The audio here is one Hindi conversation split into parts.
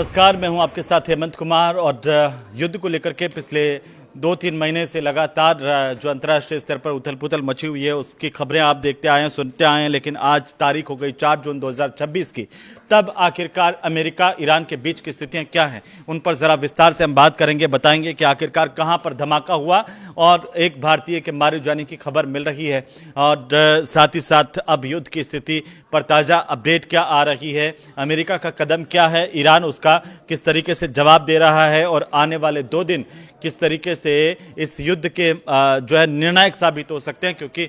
नमस्कार, मैं हूं आपके साथ हेमंत कुमार। और युद्ध को लेकर के पिछले 2-3 महीने से लगातार जो अंतर्राष्ट्रीय स्तर पर उथल पुथल मची हुई है उसकी खबरें आप देखते आए हैं, सुनते आए हैं। लेकिन आज तारीख हो गई 4 जून 2026 की। तब आखिरकार अमेरिका ईरान के बीच की स्थितियां क्या हैं, उन पर ज़रा विस्तार से हम बात करेंगे, बताएंगे कि आखिरकार कहां पर धमाका हुआ और एक भारतीय के मारे जाने की खबर मिल रही है। और साथ ही साथ अब युद्ध की स्थिति पर ताज़ा अपडेट क्या आ रही है, अमेरिका का कदम क्या है, ईरान उसका किस तरीके से जवाब दे रहा है और आने वाले 2 दिन किस तरीके से इस युद्ध के जो है निर्णायक साबित हो सकते हैं। क्योंकि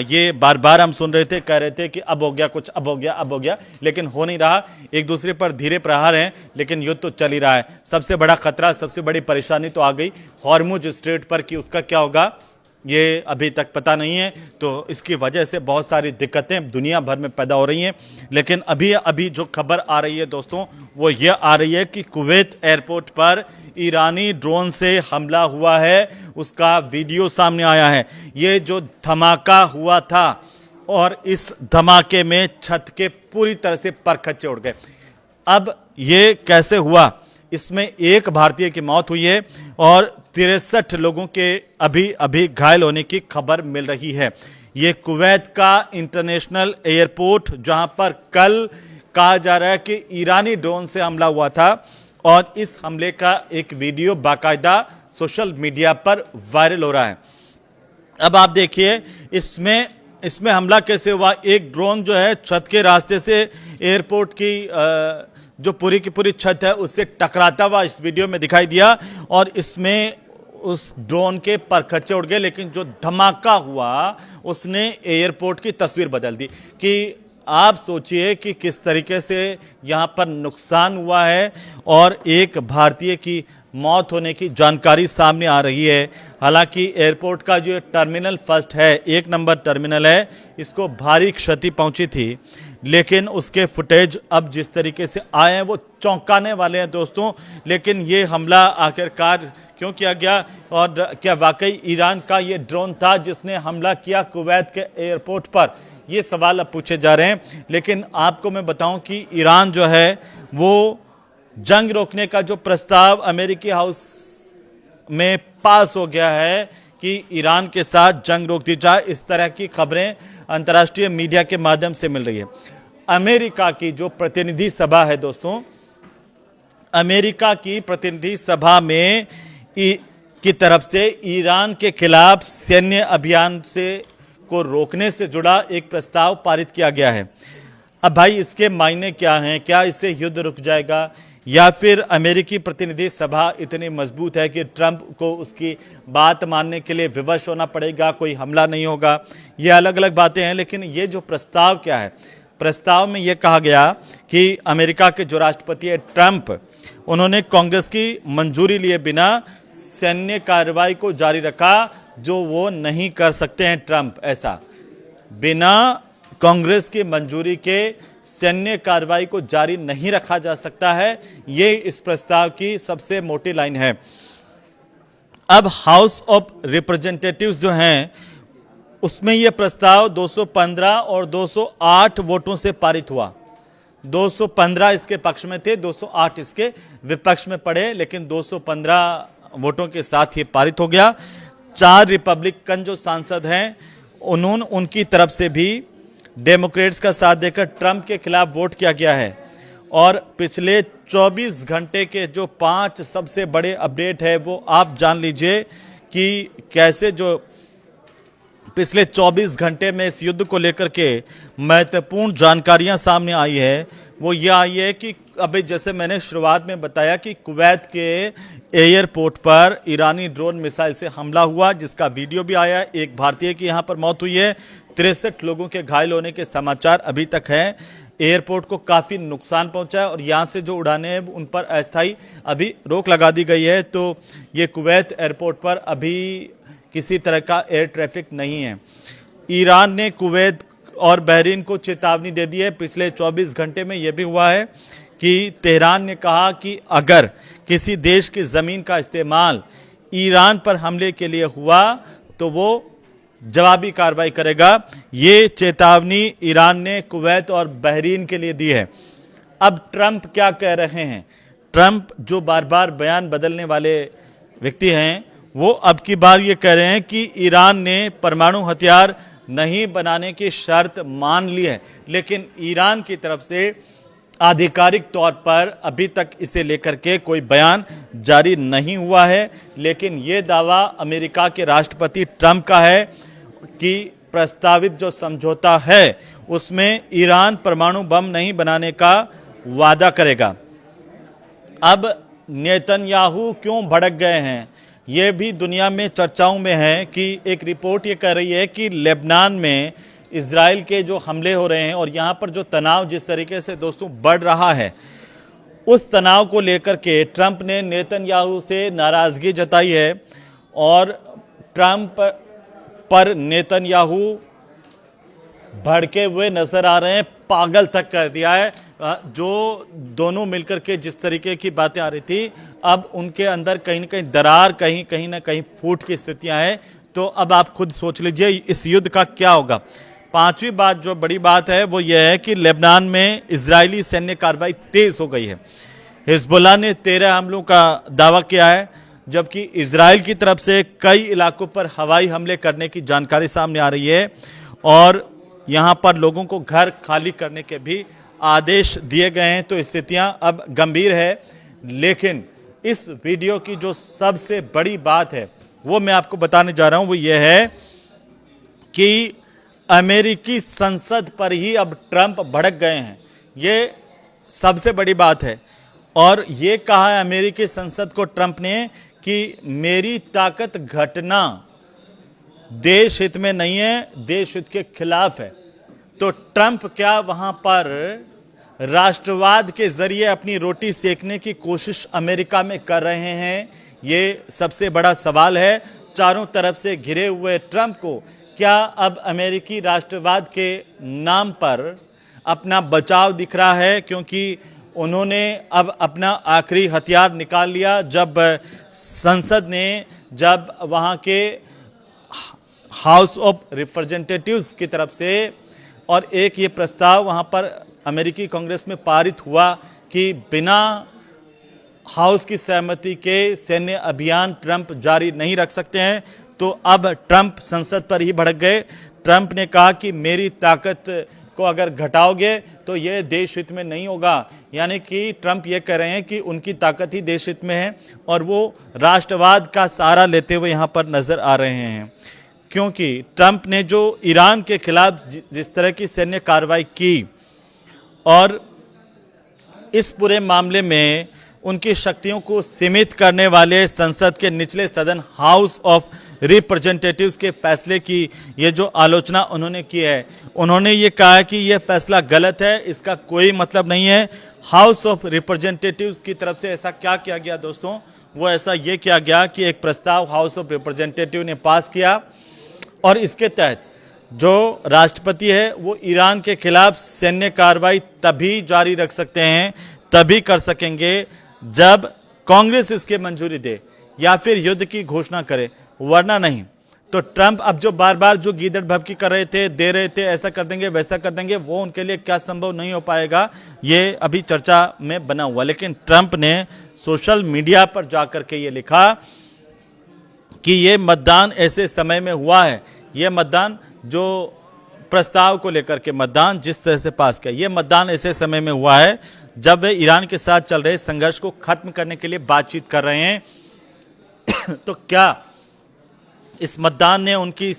ये बार बार हम सुन रहे थे, कह रहे थे कि अब हो गया कुछ, अब हो गया, अब हो गया, लेकिन हो नहीं रहा। एक दूसरे पर धीरे प्रहार हैं, लेकिन युद्ध तो चल ही रहा है। सबसे बड़ा खतरा, सबसे बड़ी परेशानी तो आ गई हॉर्मुज स्ट्रेट पर कि उसका क्या होगा ये अभी तक पता नहीं है। तो इसकी वजह से बहुत सारी दिक्कतें दुनिया भर में पैदा हो रही हैं। लेकिन अभी जो खबर आ रही है दोस्तों, वो ये आ रही है कि कुवैत एयरपोर्ट पर ईरानी ड्रोन से हमला हुआ है, उसका वीडियो सामने आया है। ये जो धमाका हुआ था और इस धमाके में छत के पूरी तरह से परखच्चे उड़ गए। अब ये कैसे हुआ, इसमें एक भारतीय की मौत हुई है और 63 लोगों के अभी घायल होने की खबर मिल रही है। ये कुवैत का इंटरनेशनल एयरपोर्ट, जहां पर कल कहा जा रहा है कि ईरानी ड्रोन से हमला हुआ था और इस हमले का एक वीडियो बाकायदा सोशल मीडिया पर वायरल हो रहा है। अब आप देखिए इसमें हमला कैसे हुआ। एक ड्रोन जो है छत के रास्ते से एयरपोर्ट की जो पूरी की पूरी छत है उससे टकराता हुआ इस वीडियो में दिखाई दिया और इसमें उस ड्रोन के परखच्चे उड़ गए। लेकिन जो धमाका हुआ उसने एयरपोर्ट की तस्वीर बदल दी। कि आप सोचिए कि किस तरीके से यहां पर नुकसान हुआ है और एक भारतीय की मौत होने की जानकारी सामने आ रही है। हालांकि एयरपोर्ट का जो टर्मिनल फर्स्ट है, 1 नंबर टर्मिनल है, इसको भारी क्षति पहुंची थी। लेकिन उसके फुटेज अब जिस तरीके से आए हैं वो चौंकाने वाले हैं दोस्तों। लेकिन ये हमला आखिरकार क्यों किया गया और क्या वाकई ईरान का ये ड्रोन था जिसने हमला किया कुवैत के एयरपोर्ट पर, ये सवाल अब पूछे जा रहे हैं। लेकिन आपको मैं बताऊं कि ईरान जो है वो जंग रोकने का जो प्रस्ताव अमेरिकी हाउस में पास हो गया है कि ईरान के साथ जंग रोक दी जाए, इस तरह की खबरें अंतर्राष्ट्रीय मीडिया के माध्यम से मिल रही है। अमेरिका की जो प्रतिनिधि सभा है दोस्तों, अमेरिका की प्रतिनिधि सभा में की तरफ से ईरान के खिलाफ सैन्य अभियान से को रोकने से जुड़ा एक प्रस्ताव पारित किया गया है। अब भाई इसके मायने क्या हैं? क्या इससे युद्ध रुक जाएगा या फिर अमेरिकी प्रतिनिधि सभा इतनी मजबूत है कि ट्रंप को उसकी बात मानने के लिए विवश होना पड़ेगा, कोई हमला नहीं होगा? ये अलग अलग बातें हैं। लेकिन ये जो प्रस्ताव क्या है, प्रस्ताव में यह कहा गया कि अमेरिका के जो राष्ट्रपति है ट्रंप, उन्होंने कांग्रेस की मंजूरी लिए बिना सैन्य कार्रवाई को जारी रखा, जो वो नहीं कर सकते हैं ट्रंप। ऐसा बिना कांग्रेस की मंजूरी के सैन्य कार्रवाई को जारी नहीं रखा जा सकता है। ये इस प्रस्ताव की सबसे मोटी लाइन है। अब हाउस ऑफ रिप्रेजेंटेटिव्स जो हैं उसमें यह प्रस्ताव 215 और 208 वोटों से पारित हुआ। 215 इसके पक्ष में थे, 208 इसके विपक्ष में पड़े, लेकिन 215 वोटों के साथ ये पारित हो गया। 4 रिपब्लिकन जो सांसद हैं उनकी तरफ से भी डेमोक्रेट्स का साथ देकर ट्रंप के खिलाफ वोट किया गया है। और पिछले 24 घंटे के जो 5 सबसे बड़े अपडेट है वो आप जान लीजिए कि कैसे जो पिछले 24 घंटे में इस युद्ध को लेकर के महत्वपूर्ण जानकारियां सामने आई है। वो ये आई है कि अभी जैसे मैंने शुरुआत में बताया कि कुवैत के एयरपोर्ट पर ईरानी ड्रोन मिसाइल से हमला हुआ, जिसका वीडियो भी आया है। एक भारतीय की यहां पर मौत हुई है, 63 लोगों के घायल होने के समाचार अभी तक हैं। एयरपोर्ट को काफ़ी नुकसान पहुंचा है और यहाँ से जो उड़ानें हैं उन पर अस्थायी अभी रोक लगा दी गई है। तो ये कुवैत एयरपोर्ट पर अभी किसी तरह का एयर ट्रैफिक नहीं है। ईरान ने कुवैत और बहरीन को चेतावनी दे दी है। पिछले 24 घंटे में यह भी हुआ है कि तेहरान ने कहा कि अगर किसी देश की ज़मीन का इस्तेमाल ईरान पर हमले के लिए हुआ तो वो जवाबी कार्रवाई करेगा। ये चेतावनी ईरान ने कुवैत और बहरीन के लिए दी है। अब ट्रंप क्या कह रहे हैं? ट्रंप जो बार बार बयान बदलने वाले व्यक्ति हैं, वो अब की बार ये कह रहे हैं कि ईरान ने परमाणु हथियार नहीं बनाने की शर्त मान ली है, लेकिन ईरान की तरफ से आधिकारिक तौर पर अभी तक इसे लेकर के कोई बयान जारी नहीं हुआ है। लेकिन ये दावा अमेरिका के राष्ट्रपति ट्रंप का है कि प्रस्तावित जो समझौता है उसमें ईरान परमाणु बम नहीं बनाने का वादा करेगा। अब नेतन्याहू क्यों भड़क गए हैं, ये भी दुनिया में चर्चाओं में है कि एक रिपोर्ट ये कह रही है कि लेबनान में इजराइल के जो हमले हो रहे हैं और यहाँ पर जो तनाव जिस तरीके से दोस्तों बढ़ रहा है, उस तनाव को लेकर के ट्रंप ने नेतन्याहू से नाराजगी जताई है और ट्रंप पर नेतन्याहू भड़के हुए नजर आ रहे हैं, पागल तक कर दिया है। जो दोनों मिलकर के जिस तरीके की बातें आ रही थी, अब उनके अंदर कहीं ना कहीं दरार, कहीं ना कहीं फूट की स्थितियां हैं। तो अब आप खुद सोच लीजिए इस युद्ध का क्या होगा। पांचवी बात, जो बड़ी बात है, वो ये है कि लेबनान में इजरायली सैन्य कार्रवाई तेज हो गई है। हिजबुल्लाह ने 13 हमलों का दावा किया है, जबकि इजराइल की तरफ से कई इलाकों पर हवाई हमले करने की जानकारी सामने आ रही है और यहां पर लोगों को घर खाली करने के भी आदेश दिए गए हैं। तो स्थितियां अब गंभीर है। लेकिन इस वीडियो की जो सबसे बड़ी बात है वो मैं आपको बताने जा रहा हूं, वो ये है कि अमेरिकी संसद पर ही अब ट्रंप भड़क गए हैं। ये सबसे बड़ी बात है। और ये कहा है अमेरिकी संसद को ट्रंप ने कि मेरी ताकत घटना देश हित में नहीं है, देश हित के खिलाफ है। तो ट्रंप क्या वहां पर राष्ट्रवाद के जरिए अपनी रोटी सेकने की कोशिश अमेरिका में कर रहे हैं? ये सबसे बड़ा सवाल है। चारों तरफ से घिरे हुए ट्रंप को क्या अब अमेरिकी राष्ट्रवाद के नाम पर अपना बचाव दिख रहा है? क्योंकि उन्होंने अब अपना आखिरी हथियार निकाल लिया जब संसद ने, जब वहां के हाउस ऑफ रिप्रेजेंटेटिव्स की तरफ से और एक ये प्रस्ताव वहां पर अमेरिकी कांग्रेस में पारित हुआ कि बिना हाउस की सहमति के सैन्य अभियान ट्रंप जारी नहीं रख सकते हैं। तो अब ट्रंप संसद पर ही भड़क गए। ट्रंप ने कहा कि मेरी ताकत को अगर घटाओगे तो यह देश हित में नहीं होगा। यानी कि ट्रंप ये कह रहे हैं कि उनकी ताकत ही देश हित में है और वो राष्ट्रवाद का सहारा लेते हुए यहां पर नजर आ रहे हैं। क्योंकि ट्रंप ने जो ईरान के खिलाफ जिस तरह की सैन्य कार्रवाई की और इस पूरे मामले में उनकी शक्तियों को सीमित करने वाले संसद के निचले सदन हाउस ऑफ रिप्रेजेंटेटिव्स के फैसले की ये जो आलोचना उन्होंने की है, उन्होंने ये कहा कि यह फैसला गलत है, इसका कोई मतलब नहीं है। हाउस ऑफ रिप्रेजेंटेटिव्स की तरफ से ऐसा क्या किया गया दोस्तों? वो ऐसा ये किया गया कि एक प्रस्ताव हाउस ऑफ रिप्रेजेंटेटिव ने पास किया और इसके तहत जो राष्ट्रपति है वो ईरान के खिलाफ सैन्य कार्रवाई तभी जारी रख सकते हैं, तभी कर सकेंगे जब कांग्रेस इसके मंजूरी दे या फिर युद्ध की घोषणा करे, वरना नहीं। तो ट्रंप अब जो बार बार जो गीदड़ भभकी कर रहे थे, दे रहे थे, ऐसा कर देंगे वैसा कर देंगे, वो उनके लिए क्या संभव नहीं हो पाएगा, ये अभी चर्चा में बना हुआ। लेकिन ट्रंप ने सोशल मीडिया पर जाकर के ये लिखा कि ये मतदान ऐसे समय में हुआ है, ये मतदान जो प्रस्ताव को लेकर के मतदान जिस तरह से पास किया, ये मतदान ऐसे समय में हुआ है जब वे ईरान के साथ चल रहे संघर्ष को खत्म करने के लिए बातचीत कर रहे हैं। तो क्या इस मतदान ने उनकी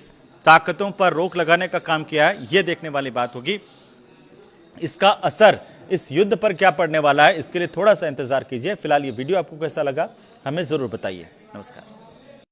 ताकतों पर रोक लगाने का काम किया है? ये देखने वाली बात होगी। इसका असर इस युद्ध पर क्या पड़ने वाला है, इसके लिए थोड़ा सा इंतजार कीजिए। फिलहाल ये वीडियो आपको कैसा लगा हमें जरूर बताइए। नमस्कार।